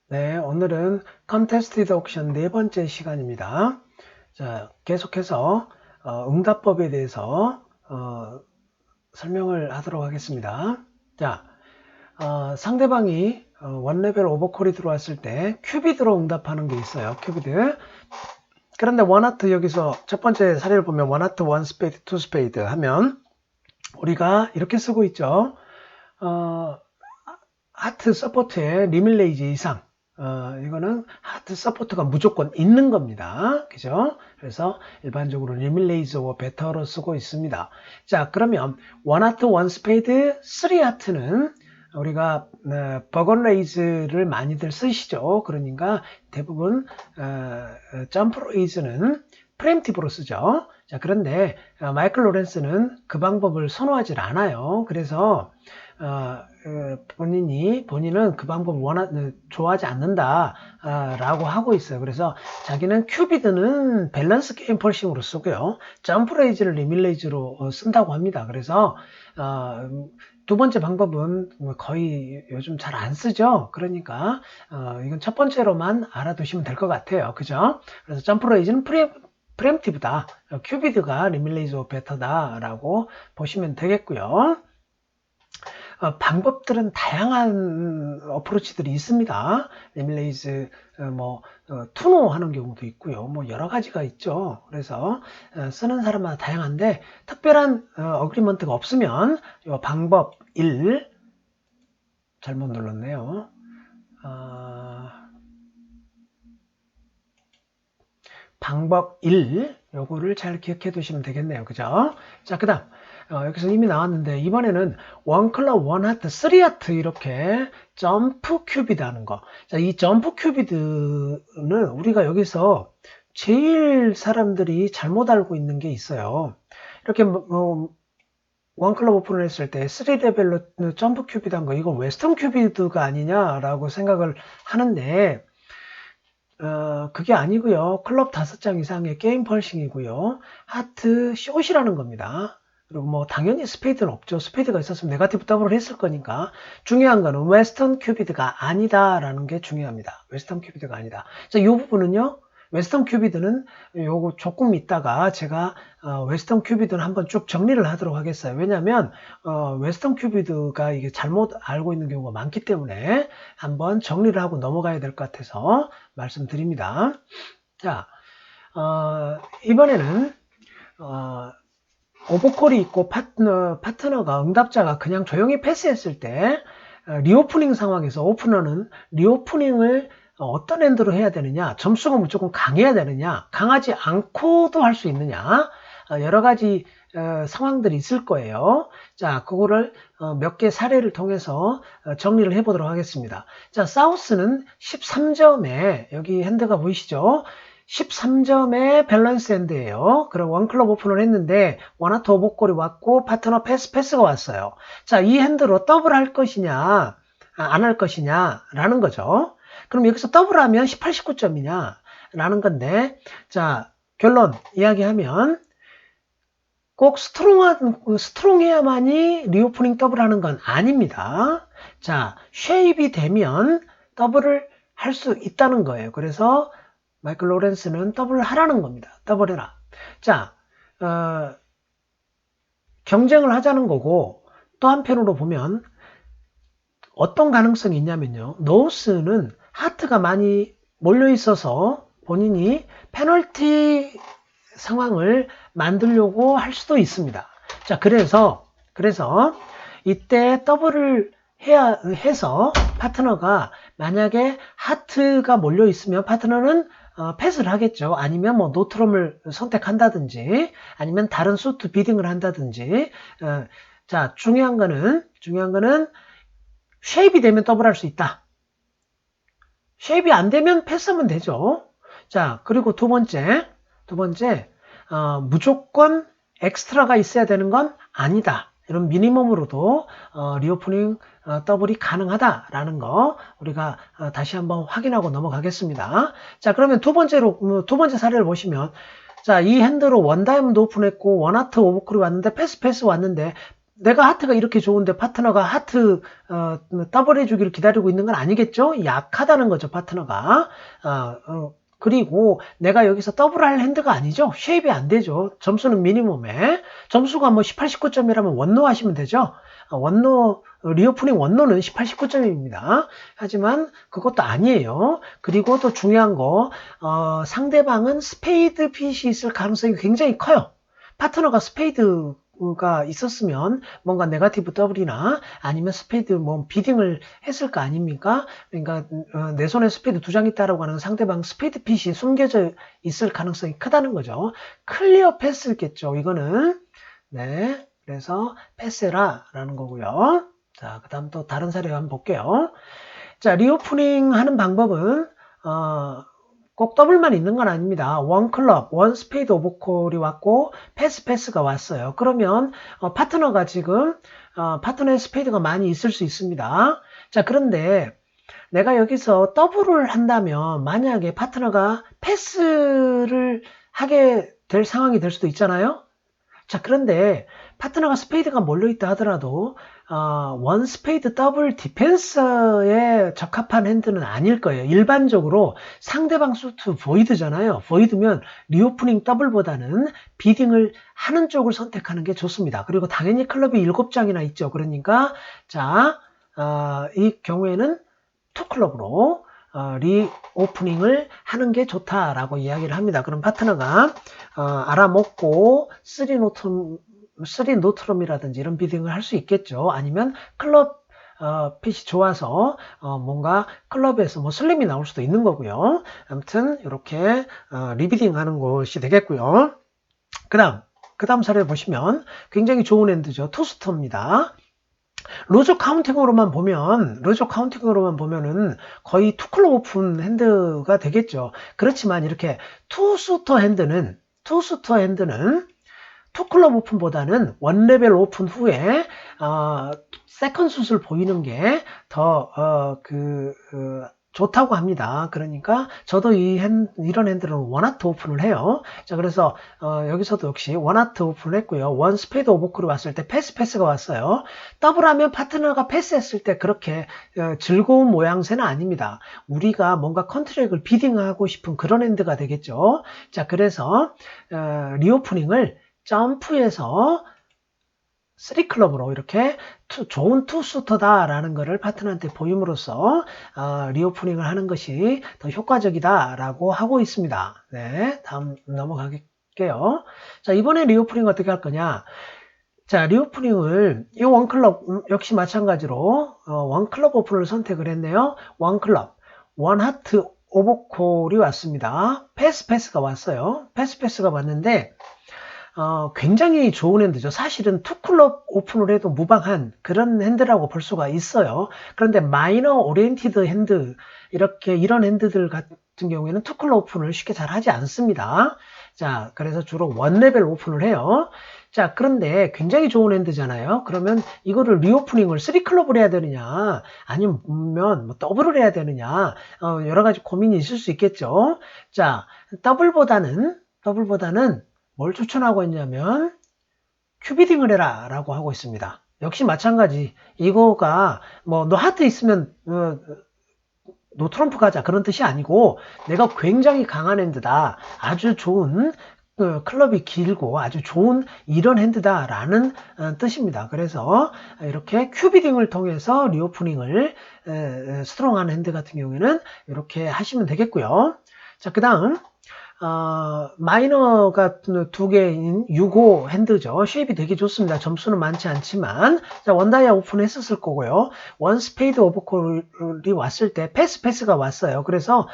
네, 오늘은 Contested Auction 네 번째 시간입니다. 자, 계속해서 응답법에 대해서 설명을 하도록 하겠습니다. 자, 상대방이 원레벨 오버콜이 들어왔을 때 큐비드로 응답하는 게 있어요. 큐비드. 그런데 원하트 여기서 첫 번째 사례를 보면 원하트 원 스페이드, 투 스페이드 하면 우리가 이렇게 쓰고 있죠. 하트 서포트에 리밀레이즈 이상 이거는 하트 서포트가 무조건 있는 겁니다. 그죠? 그래서 일반적으로 리밀레이즈 오 베터로 쓰고 있습니다. 자, 그러면 원 하트, 원 스페이드, 쓰리 하트는 우리가 버건 레이즈를 많이들 쓰시죠. 그러니까 대부분 점프 레이즈는 프리엠티브로 쓰죠. 자, 그런데 마이클 로렌스는 그 방법을 선호하지 않아요. 그래서 본인은 그 방법을 좋아하지 않는다 라고 하고 있어요. 그래서 자기는 큐비드는 밸런스 게임 펄싱으로 쓰고요, 점프 레이즈를 리밀레이즈로 쓴다고 합니다. 그래서 두 번째 방법은 거의 요즘 잘 안 쓰죠. 그러니까 이건 첫 번째로만 알아두시면 될 것 같아요. 그죠? 그래서 점프 레이즈는 프리엠티브다, 큐비드가 리밀레이즈 오브 베터다 라고 보시면 되겠고요. 방법들은 다양한 어프로치들이 있습니다. 리밀레이즈 투노 하는 경우도 있고요. 뭐 여러 가지가 있죠. 그래서 쓰는 사람마다 다양한데 특별한 어그리먼트가 없으면 이 방법 1 잘못 눌렀네요. 방법 1 요거를 잘 기억해 두시면 되겠네요. 그죠? 자, 그 다음 여기서 이미 나왔는데 이번에는 원 클럽, 원 하트, 쓰리 하트 이렇게 점프 큐비드 하는 거. 자, 이 점프 큐비드는 우리가 여기서 제일 사람들이 잘못 알고 있는 게 있어요. 이렇게 원 클럽 오픈을 했을 때 3레벨로 점프 큐비드 한 거, 이건 웨스턴 큐비드가 아니냐라고 생각을 하는데 그게 아니고요. 클럽 5장 이상의 게임 펄싱이고요. 하트 숏이라는 겁니다. 그리고 뭐 당연히 스페이드는 없죠. 스페이드가 있었으면 네거티브 더블을 했을 거니까. 중요한 거는 웨스턴 큐비드가 아니다라는 게 중요합니다. 웨스턴 큐비드가 아니다. 자, 이 부분은요, 웨스턴 큐비드는 요거 조금 있다가 제가 웨스턴 큐비드는 한번 쭉 정리를 하도록 하겠어요. 왜냐하면 웨스턴 큐비드가 이게 잘못 알고 있는 경우가 많기 때문에 한번 정리를 하고 넘어가야 될 것 같아서 말씀드립니다. 자, 이번에는 오버콜이 있고 파트너가 응답자가 그냥 조용히 패스했을 때 리오프닝 상황에서 오프너는 리오프닝을 어떤 핸드로 해야 되느냐, 점수가 무조건 강해야 되느냐, 강하지 않고도 할 수 있느냐, 여러 가지 상황들이 있을 거예요. 자, 그거를 몇 개 사례를 통해서 정리를 해보도록 하겠습니다. 자, 사우스는 13점에 여기 핸드가 보이시죠? 13점의 밸런스 핸드예요. 그럼 원클럽 오픈을 했는데 원하트 오버콜이 왔고 파트너 패스가 왔어요. 자, 이 핸드로 더블 할 것이냐 안 할 것이냐 라는 거죠. 그럼 여기서 더블하면 18, 19점이냐 라는 건데, 자, 결론 이야기하면 꼭 스트롱해야만이 리오프닝 더블 하는 건 아닙니다. 자, 쉐입이 되면 더블을 할 수 있다는 거예요. 그래서 마이클 로렌스는 더블을 하라는 겁니다. 더블해라. 자, 경쟁을 하자는 거고, 또 한편으로 보면 어떤 가능성이 있냐면요, 노스는 하트가 많이 몰려 있어서 본인이 페널티 상황을 만들려고 할 수도 있습니다. 자, 그래서 이때 더블을 해서 파트너가 만약에 하트가 몰려 있으면 파트너는 패스를 하겠죠. 아니면 뭐 노트럼을 선택한다든지 아니면 다른 수트 비딩을 한다든지. 자, 중요한 거는 쉐입이 되면 더블할 수 있다. 쉐입이 안 되면 패스하면 되죠. 자, 그리고 두 번째 무조건 엑스트라가 있어야 되는 건 아니다. 이런 미니멈으로도 리오프닝 더블이 가능하다라는 거 우리가 다시 한번 확인하고 넘어가겠습니다. 자, 그러면 두 번째 사례를 보시면, 자, 이 핸드로 원 다이아몬드 오픈했고 원 하트 오버콜이 왔는데 패스 왔는데 내가 하트가 이렇게 좋은데 파트너가 하트 더블 해주기를 기다리고 있는 건 아니겠죠? 약하다는 거죠, 파트너가. 그리고 내가 여기서 더블할 핸드가 아니죠. 쉐입이 안 되죠. 점수는 미니멈에. 점수가 뭐 18, 19점이라면 원노 하시면 되죠. 원노, 리오프닝 원노는 18, 19점입니다. 하지만 그것도 아니에요. 그리고 또 중요한 거, 상대방은 스페이드 핏이 있을 가능성이 굉장히 커요. 파트너가 스페이드가 있었으면 뭔가 네거티브 더블이나 아니면 스페이드 뭐 비딩을 했을 거 아닙니까? 그러니까 내 손에 스페이드 2장 있다라고 하는 상대방 스페이드 핏이 숨겨져 있을 가능성이 크다는 거죠. 클리어 패스겠죠. 이거는 네, 그래서 패스라 라는 거고요. 자, 그 다음 또 다른 사례 한번 볼게요. 자, 리오프닝 하는 방법은 꼭 더블만 있는 건 아닙니다. 원 클럽, 원 스페이드 오버콜이 왔고 패스가 왔어요. 그러면 파트너가 지금 파트너의 스페이드가 많이 있을 수 있습니다. 자, 그런데 내가 여기서 더블을 한다면 만약에 파트너가 패스를 하게 될 상황이 될 수도 있잖아요. 자, 그런데 파트너가 스페이드가 몰려있다 하더라도 원 스페이드 더블 디펜서에 적합한 핸드는 아닐 거예요. 일반적으로 상대방 수트 보이드잖아요. 보이드면 리오프닝 더블보다는 비딩을 하는 쪽을 선택하는 게 좋습니다. 그리고 당연히 클럽이 7장이나 있죠. 그러니까 자, 이 경우에는 투클럽으로 리오프닝을 하는 게 좋다라고 이야기를 합니다. 그럼 파트너가 알아먹고 3노트럼이라든지 이런 비딩을 할 수 있겠죠. 아니면 클럽 핏이 좋아서 뭔가 클럽에서 뭐 슬림이 나올 수도 있는 거고요. 아무튼 이렇게 리비딩 하는 것이 되겠고요. 그 다음 사례 보시면 굉장히 좋은 핸드죠. 투스터입니다. 루저 카운팅으로만 보면은 거의 투클럽 오픈 핸드가 되겠죠. 그렇지만 이렇게 투수터 핸드는 투클럽 오픈보다는 원레벨 오픈 후에 세컨 슛을 보이는 게 더 좋다고 합니다. 그러니까 저도 이런 핸들은 원하트 오픈을 해요. 자, 그래서 여기서도 역시 원하트 오픈을 했고요. 원 스페이드 오버콜이 왔을 때 패스가 왔어요. 더블하면 파트너가 패스했을 때 그렇게 즐거운 모양새는 아닙니다. 우리가 뭔가 컨트랙을 비딩하고 싶은 그런 핸드가 되겠죠. 자, 그래서 리오프닝을 점프해서 3클럽으로 이렇게 좋은 투수터다라는 것을 파트너한테 보임으로써 리오프닝을 하는 것이 더 효과적이다라고 하고 있습니다. 네, 다음 넘어갈게요. 자, 이번에 리오프닝 어떻게 할 거냐? 자, 리오프닝을 이 원클럽 역시 마찬가지로 원클럽 오픈을 선택을 했네요. 원클럽, 원하트 오버콜이 왔습니다. 패스가 왔어요. 패스가 왔는데 굉장히 좋은 핸드죠. 사실은 투클럽 오픈을 해도 무방한 그런 핸드라고 볼 수가 있어요. 그런데 마이너 오리엔티드 핸드, 이런 핸드들 같은 경우에는 투클럽 오픈을 쉽게 잘 하지 않습니다. 자, 그래서 주로 원레벨 오픈을 해요. 자, 그런데 굉장히 좋은 핸드잖아요. 그러면 이거를 리오프닝을 3클럽을 해야 되느냐, 아니면 뭐 더블을 해야 되느냐, 여러 가지 고민이 있을 수 있겠죠. 자, 더블보다는 뭘 추천하고 있냐면 큐비딩을 해라 라고 하고 있습니다. 역시 마찬가지. 이거가 뭐 너 하트 있으면 노 트럼프 가자 그런 뜻이 아니고 내가 굉장히 강한 핸드다. 아주 좋은 클럽이 길고 아주 좋은 이런 핸드다 라는 뜻입니다. 그래서 이렇게 큐비딩을 통해서 리오프닝을 스트롱한 핸드 같은 경우에는 이렇게 하시면 되겠고요. 자, 그 다음 마이너가 2개인 6호 핸드죠. 쉐입이 되게 좋습니다. 점수는 많지 않지만 자, 원다이아 오픈 했었을 거고요. 원 스페이드 오버콜이 왔을 때 패스가 왔어요. 그래서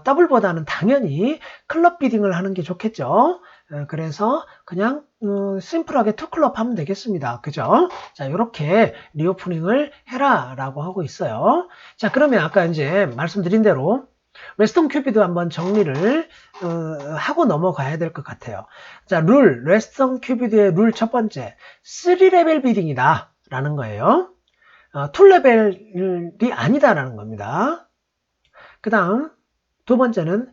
더블보다는 당연히 클럽 비딩을 하는 게 좋겠죠. 그래서 그냥 심플하게 투클럽 하면 되겠습니다. 그죠? 자, 이렇게 리오프닝을 해라 라고 하고 있어요. 자, 그러면 아까 이제 말씀드린 대로 웨스턴 큐비드 한번 정리를 하고 넘어가야 될 것 같아요. 자, 웨스턴 큐비드의 룰 첫 번째, 3레벨 비딩이다 라는 거예요. 2레벨이 아니다라는 겁니다. 그 다음 두 번째는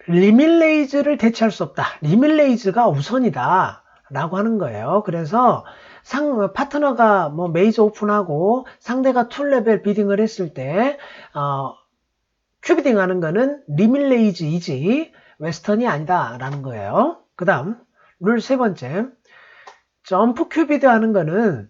리밀레이즈를 대체할 수 없다. 리밀레이즈가 우선이다 라고 하는 거예요. 그래서 파트너가 뭐 메이저 오픈하고 상대가 툴레벨 비딩을 했을 때 큐비딩 하는 거는 리밀레이즈이지 웨스턴이 아니다 라는 거예요. 그 다음 룰 세 번째, 점프 큐비드 하는 거는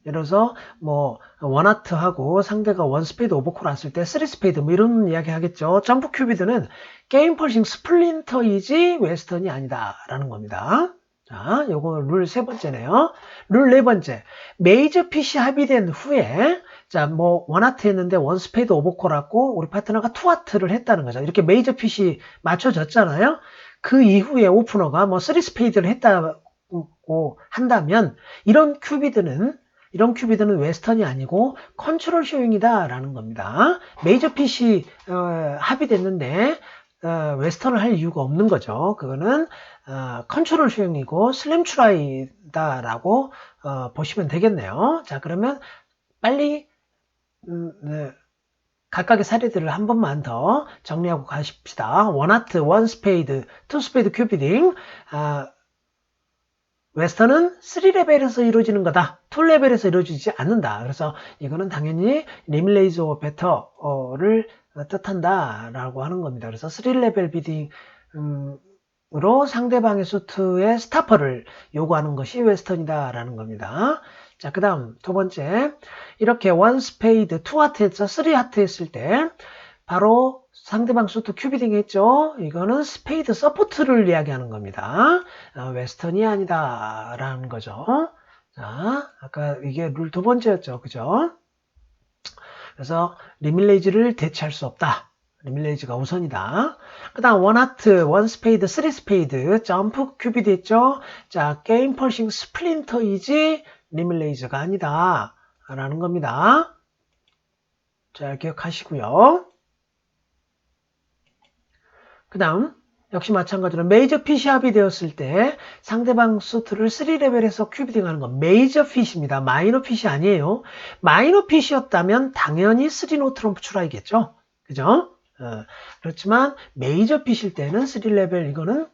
예를 들어서 뭐 원하트 하고 상대가 원 스페이드 오버콜 왔을 때 쓰리 스페이드 뭐 이런 이야기 하겠죠. 점프 큐비드는 게임 펄싱 스플린터이지 웨스턴이 아니다 라는 겁니다. 자, 요거 룰 세 번째네요. 룰 네 번째, 메이저 핏이 합의된 후에 자, 뭐 원하트 했는데 원 스페이드 오버콜 왔고 우리 파트너가 투하트를 했다는 거죠. 이렇게 메이저 핏이 맞춰졌잖아요. 그 이후에 오프너가 뭐 쓰리 스페이드를 했다고 한다면 이런 큐비드는 웨스턴이 아니고 컨트롤 쇼잉이다 라는 겁니다. 메이저 핏이 합의됐는데 웨스턴을 할 이유가 없는 거죠. 그거는 컨트롤 쇼잉이고 슬램 트라이다 라고 보시면 되겠네요. 자, 그러면 빨리 네, 각각의 사례들을 한 번만 더 정리하고 가십시다. 원하트, 원 스페이드, 투 스페이드 큐비딩. 웨스턴은 3레벨에서 이루어지는 거다. 2레벨에서 이루어지지 않는다. 그래서 이거는 당연히 리밀레이즈 오브 베터를 뜻한다 라고 하는 겁니다. 그래서 3레벨 비딩으로 상대방의 수트의 스타퍼를 요구하는 것이 웨스턴이다 라는 겁니다. 자, 그 다음 두 번째, 이렇게 원 스페이드, 투 하트에서 3 하트 했을 때 바로 상대방 수트 큐비딩 했죠. 이거는 스페이드 서포트를 이야기하는 겁니다. 웨스턴이 아니다 라는 거죠. 자, 아까 이게 룰 두 번째였죠. 그죠? 그래서 리밀레이즈를 대체할 수 없다. 리밀레이즈가 우선이다. 그 다음 원 하트, 원 스페이드, 쓰리 스페이드, 점프 큐비드 했죠. 자, 게임 펄싱 스플린터이지 리밀레이즈가 아니다 라는 겁니다. 잘 기억하시고요. 그 다음 역시 마찬가지로 메이저 핏이 합의되었을 때 상대방 수트를 3레벨에서 큐비딩 하는 건 메이저 핏입니다. 마이너 핏이 아니에요. 마이너 핏이었다면 당연히 3노 트럼프 추라이겠죠. 그죠? 그렇지만 메이저 핏일 때는 3레벨 이거는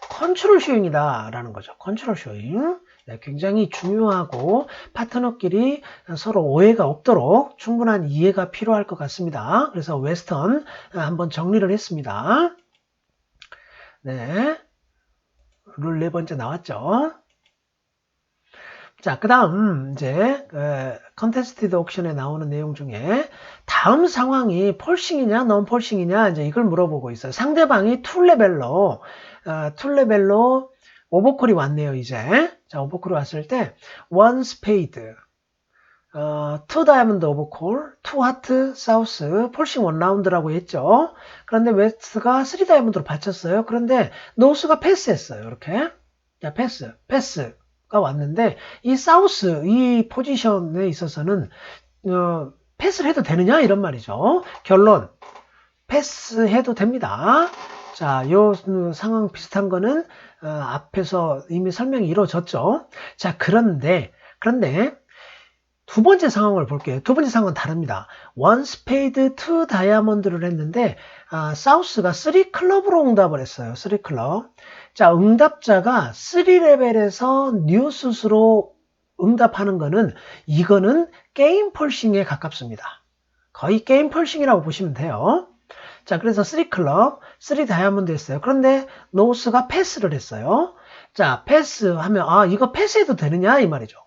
컨트롤 쇼잉이다 라는 거죠. 컨트롤 쇼잉. 네, 굉장히 중요하고 파트너끼리 서로 오해가 없도록 충분한 이해가 필요할 것 같습니다. 그래서 웨스턴 한번 정리를 했습니다. 네, 룰 네 번째 나왔죠. 자, 그 다음 이제 컨테스티드 옥션에 나오는 내용 중에 다음 상황이 폴싱이냐 non 폴싱이냐 이제 이걸 물어보고 있어요. 상대방이 툴레벨로 오버콜이 왔네요. 이제 자, 오버콜이 왔을 때 원 스페이드, 투 다이아몬드 오버콜, 투 하트 사우스, 폴싱 원 라운드라고 했죠. 그런데 웨스트가 3 다이아몬드로 받쳤어요. 그런데 노스가 패스했어요. 이렇게 자, 패스가 왔는데 이 사우스 이 포지션에 있어서는 패스를 해도 되느냐 이런 말이죠. 결론 패스해도 됩니다. 자, 요 상황 비슷한 거는 앞에서 이미 설명이 이루어졌죠. 자, 그런데 두 번째 상황을 볼게요. 두 번째 상황은 다릅니다. 원 스페이드, 투 다이아몬드를 했는데 사우스가 3 클럽으로 응답을 했어요. 3 클럽. 자, 응답자가 3레벨에서 뉴스로 응답하는 거는 이거는 게임 펄싱에 가깝습니다. 거의 게임 펄싱이라고 보시면 돼요. 자, 그래서 3 클럽, 3 다이아몬드 했어요. 그런데 노스가 패스를 했어요. 자, 패스하면 이거 패스해도 되느냐 이 말이죠.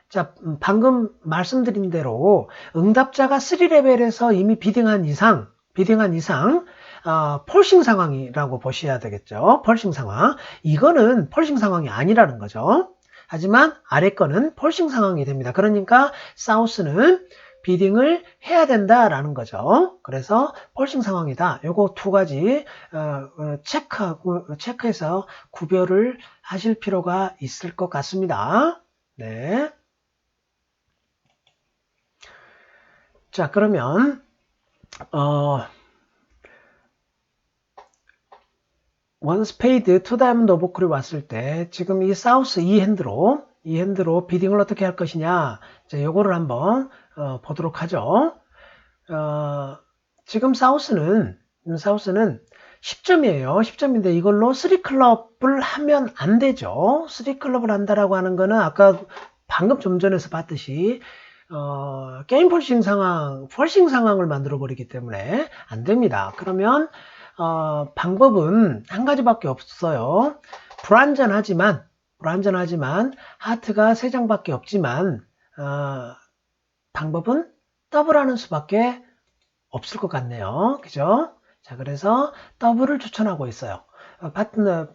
자, 방금 말씀드린 대로 응답자가 3레벨에서 이미 비딩한 이상 폴싱 상황이라고 보셔야 되겠죠. 폴싱 상황. 이거는 폴싱 상황이 아니라는 거죠. 하지만 아래 거는 폴싱 상황이 됩니다. 그러니까 사우스는 비딩을 해야 된다라는 거죠. 그래서 폴싱 상황이다. 요거 두 가지 체크해서 구별을 하실 필요가 있을 것 같습니다. 네. 자, 그러면 원 스페이드, 투 다이아몬드 오버콜이 왔을 때 지금 이 사우스 이 핸드로 비딩을 어떻게 할 것이냐. 자, 요거를 한번 보도록 하죠. 지금 사우스는 10점이에요. 10점인데 이걸로 3클럽을 하면 안 되죠. 3클럽을 한다라고 하는 거는 아까 방금 좀 전에서 봤듯이 게임 폴싱 상황을 만들어 버리기 때문에 안 됩니다. 그러면 방법은 한 가지밖에 없어요. 불안전하지만 하트가 3장밖에 없지만 방법은 더블하는 수밖에 없을 것 같네요. 그죠? 자, 그래서 더블을 추천하고 있어요.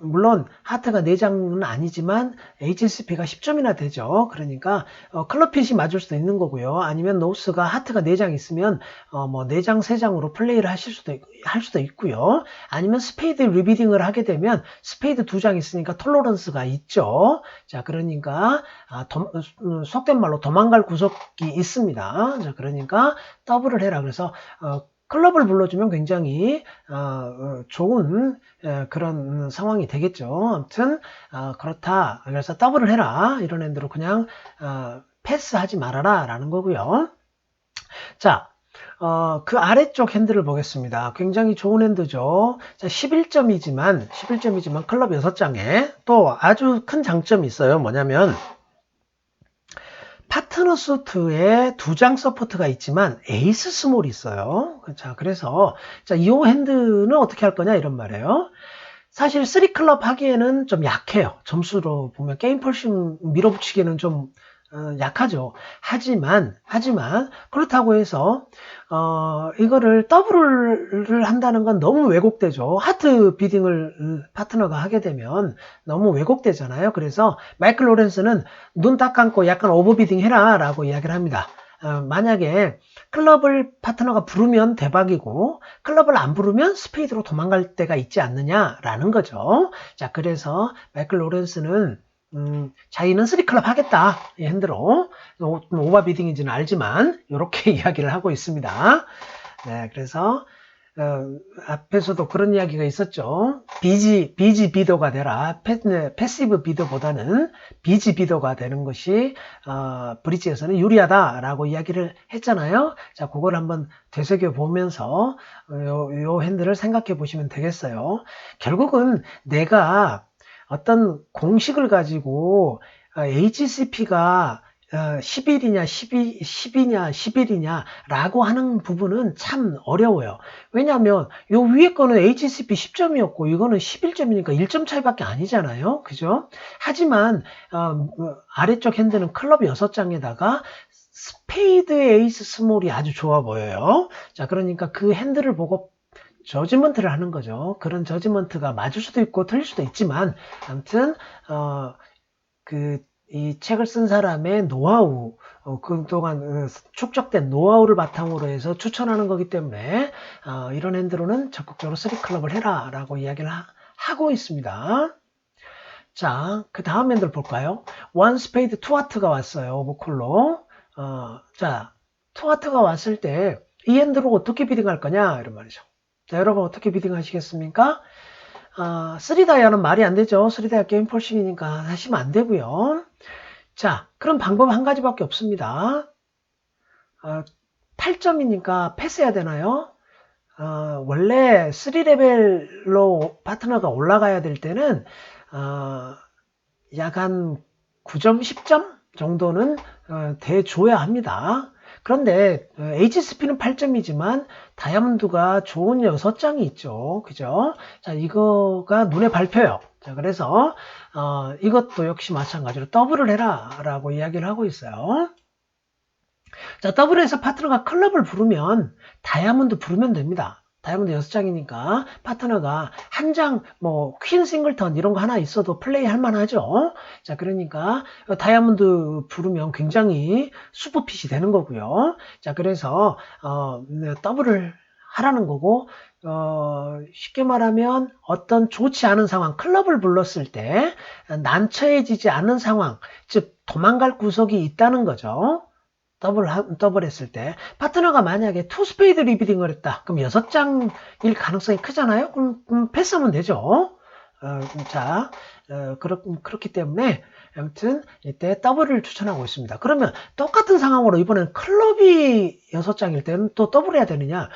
물론 하트가 4장은 아니지만 HSP가 10점이나 되죠. 그러니까 클럽핏이 맞을 수도 있는 거고요. 아니면 노스가 하트가 4장 있으면 뭐 4장, 3장으로 플레이를 할 수도 있고요. 아니면 스페이드 리비딩을 하게 되면 스페이드 2장 있으니까 톨러런스가 있죠. 자, 그러니까 속된 말로 도망갈 구석이 있습니다. 자, 그러니까 더블을 해라. 그래서 클럽을 불러주면 굉장히 좋은 그런 상황이 되겠죠. 아무튼 그렇다. 그래서 더블을 해라. 이런 핸드로 그냥 패스하지 말아라 라는 거고요. 자, 그 아래쪽 핸들을 보겠습니다. 굉장히 좋은 핸드죠. 자, 11점이지만 클럽 6장에 또 아주 큰 장점이 있어요. 뭐냐면 파트너 수트에 2장 서포트가 있지만 에이스 스몰이 있어요. 자, 그래서 이 핸드는 어떻게 할 거냐 이런 말이에요. 사실 3클럽 하기에는 좀 약해요. 점수로 보면 게임 펄싱 밀어붙이기에는 좀 약하죠. 하지만 그렇다고 해서 이거를 더블을 한다는 건 너무 왜곡되죠. 하트 비딩을 파트너가 하게 되면 너무 왜곡되잖아요. 그래서 마이클 로렌스는 눈 딱 감고 약간 오버비딩 해라 라고 이야기를 합니다. 만약에 클럽을 파트너가 부르면 대박이고 클럽을 안 부르면 스페이드로 도망갈 때가 있지 않느냐라는 거죠. 자, 그래서 마이클 로렌스는 자기는 3클럽 하겠다 이 핸드로 오버비딩인지는 알지만 이렇게 이야기를 하고 있습니다. 네, 그래서 앞에서도 그런 이야기가 있었죠. 비지 비더가 되라. 패시브 비더보다는 비지 비더가 되는 것이 브릿지에서는 유리하다라고 이야기를 했잖아요. 자, 그걸 한번 되새겨 보면서 요 핸들을 생각해 보시면 되겠어요. 결국은 내가 어떤 공식을 가지고 HCP가 11이냐 10이냐 11이냐 라고 하는 부분은 참 어려워요. 왜냐하면 요 위에 거는 HCP 10점이었고 이거는 11점이니까 1점 차이밖에 아니잖아요. 그죠? 하지만 아래쪽 핸드는 클럽 6장에다가 스페이드 에이스 스몰이 아주 좋아 보여요. 자, 그러니까 그 핸들을 보고 저지먼트를 하는 거죠. 그런 저지먼트가 맞을 수도 있고 틀릴 수도 있지만 아무튼 이 책을 쓴 사람의 노하우, 그동안 축적된 노하우를 바탕으로 해서 추천하는 거기 때문에 이런 핸드로는 적극적으로 3클럽을 해라 라고 이야기를 하고 있습니다. 자, 그 다음 핸들 볼까요? 원 스페이드 투 하트가 왔어요. 오버콜로. 자, 투 하트가 왔을 때 이 핸드로 어떻게 비딩할 거냐 이런 말이죠. 자, 여러분 어떻게 비딩 하시겠습니까? 3다이아는 말이 안 되죠. 3다이아 게임 폴싱이니까 하시면 안 되고요. 자, 그럼 방법 한 가지밖에 없습니다. 8점이니까 패스해야 되나요? 원래 3레벨로 파트너가 올라가야 될 때는 약 한 9점, 10점 정도는 돼줘야 합니다. 그런데 HSP는 8점이지만 다이아몬드가 좋은 6장이 있죠. 그죠? 자, 이거가 눈에 밟혀요. 자, 그래서 이것도 역시 마찬가지로 더블을 해라 라고 이야기를 하고 있어요. 자, 더블에서 파트너가 클럽을 부르면 다이아몬드 부르면 됩니다. 다이아몬드 6장이니까 파트너가 한 장, 뭐, 퀸 싱글턴 이런 거 하나 있어도 플레이 할 만하죠. 자, 그러니까 다이아몬드 부르면 굉장히 슈퍼핏이 되는 거고요. 자, 그래서 더블을 하라는 거고, 쉽게 말하면 어떤 좋지 않은 상황, 클럽을 불렀을 때 난처해지지 않은 상황, 즉 도망갈 구석이 있다는 거죠. 더블 했을 때 파트너가 만약에 투 스페이드 리비딩을 했다. 그럼 6장일 가능성이 크잖아요. 그럼 패스하면 되죠. 자, 그렇기 때문에 아무튼 이때 더블을 추천하고 있습니다. 그러면 똑같은 상황으로 이번엔 클럽이 6장일 때는 또 더블 해야 되느냐?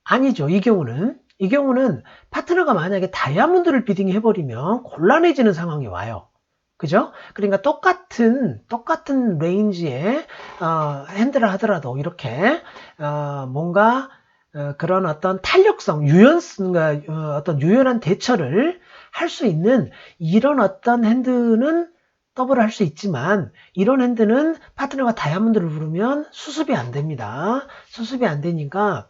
아니죠. 이 경우는 이 경우는 파트너가 만약에 다이아몬드를 비딩 해버리면 곤란해지는 상황이 와요. 그죠? 그러니까 똑같은 레인지의 핸들을 하더라도 이렇게 뭔가 그런 어떤 탄력성, 어떤 유연한 대처를 할 수 있는 이런 어떤 핸드는 더블을 할 수 있지만 이런 핸드는 파트너가 다이아몬드를 부르면 수습이 안 됩니다. 수습이 안 되니까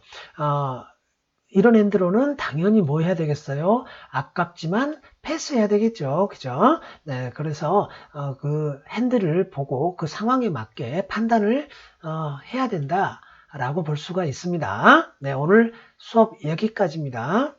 이런 핸드로는 당연히 뭐 해야 되겠어요? 아깝지만 패스해야 되겠죠. 그죠? 네, 그래서 그 핸들을 보고 그 상황에 맞게 판단을 해야 된다라고 볼 수가 있습니다. 네, 오늘 수업 여기까지입니다.